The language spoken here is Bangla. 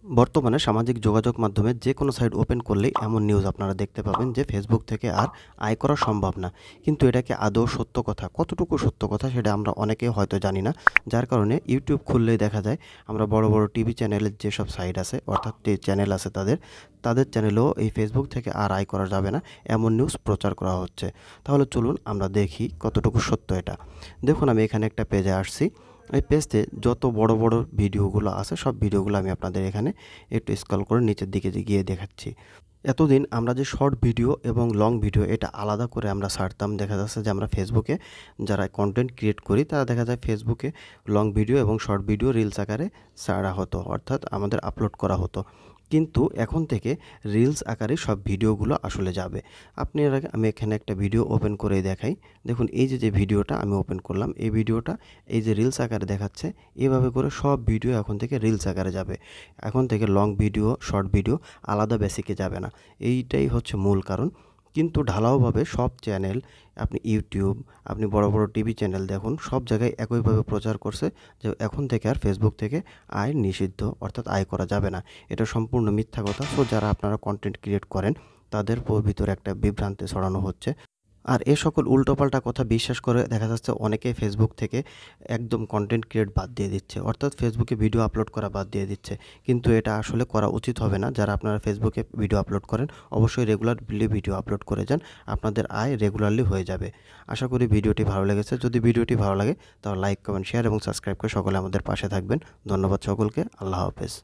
বর্তমানে সামাজিক যোগাযোগ মাধ্যমে যে কোনো সাইট ওপেন করলেই এমন নিউজ আপনারা দেখতে পাবেন যে ফেসবুক থেকে আর আয় করা সম্ভব না। কিন্তু এটা কি আদৌ সত্য কথা? কতটুকু সত্য কথা সেটা আমরা অনেকেই হয়তো জানি না। যার কারণে ইউটিউব খুললেই দেখা যায় আমরা বড়, বড় টিভি চ্যানেলের যেসব সাইট আছে অর্থাৎ চ্যানেল আছে তাদের চ্যানেলেও এই ফেসবুক থেকে আর আয় করা যাবে না এমন নিউজ প্রচার করা হচ্ছে। তাহলে চলুন আমরা দেখি কতটুকু সত্য এটা। দেখুন আমি এখানে একটা পেজে আসছি। এই পেজে যত বড় বড় ভিডিওগুলো আছে সব ভিডিওগুলো আমি আপনাদের এখানে একটু স্ক্রল করে নিচের দিকে গিয়ে দেখাচ্ছি। এতদিন আমরা যে শর্ট ভিডিও এবং লং ভিডিও এটা আলাদা করে আমরা ছাড়তাম। দেখা যাচ্ছে যে আমরা ফেসবুকে যারা কন্টেন্ট ক্রিয়েট করি তারা দেখা যায় ফেসবুকে লং ভিডিও এবং শর্ট ভিডিও রিলস আকারে ছাড়া হতো, অর্থাৎ আমাদের আপলোড করা হতো। কিন্তু এখন থেকে রিলস আকারে সব ভিডিওগুলো আসলে যাবে। আমি এখানে একটা ভিডিও ওপেন করে দেখাই। দেখুন এই যে ভিডিওটা আমি ওপেন করলাম, এই ভিডিওটা এই যে রিলস আকারে দেখাচ্ছে, এভাবে করে সব ভিডিও এখন থেকে রিলস আকারে যাবে। এখন থেকে লং ভিডিও, শর্ট ভিডিও আলাদা বেসিকে যাবে না। এইটাই হচ্ছে মূল কারণ। কিন্তু ঢালাওভাবে সব চ্যানেল, আপনি ইউটিউব, আপনি বড় বড় টিভি চ্যানেল দেখুন, সব জায়গায় একইভাবে প্রচার করছে যে এখন থেকে আর ফেসবুক থেকে আয় নিষিদ্ধ, অর্থাৎ আয় করা যাবে না। এটা সম্পূর্ণ মিথ্যা কথা। সো যারা আপনারা কন্টেন্ট ক্রিয়েট করেন তাদের ভিতরে একটা বিভ্রান্তি ছড়ানো হচ্ছে। আর এ সকল উল্টোপাল্টা কথা বিশ্বাস করে দেখা যাচ্ছে অনেকেই ফেসবুক থেকে একদম কন্টেন্ট ক্রিয়েট বাদ দিয়ে দিচ্ছে, অর্থাৎ ফেসবুকে ভিডিও আপলোড করা বাদ দিয়ে দিচ্ছে। কিন্তু এটা আসলে করা উচিত হবে না। যারা আপনারা ফেসবুকে ভিডিও আপলোড করেন অবশ্যই রেগুলারলি ভিডিও আপলোড করে যান, আপনাদের আয় রেগুলারলি হয়ে যাবে। আশা করি ভিডিওটি ভালো লেগেছে। যদি ভিডিওটি ভালো লাগে তাহলে লাইক, কমেন্ট, শেয়ার এবং সাবস্ক্রাইব করে সকলে আমাদের পাশে থাকবেন। ধন্যবাদ সকলকে। আল্লাহ হাফেজ।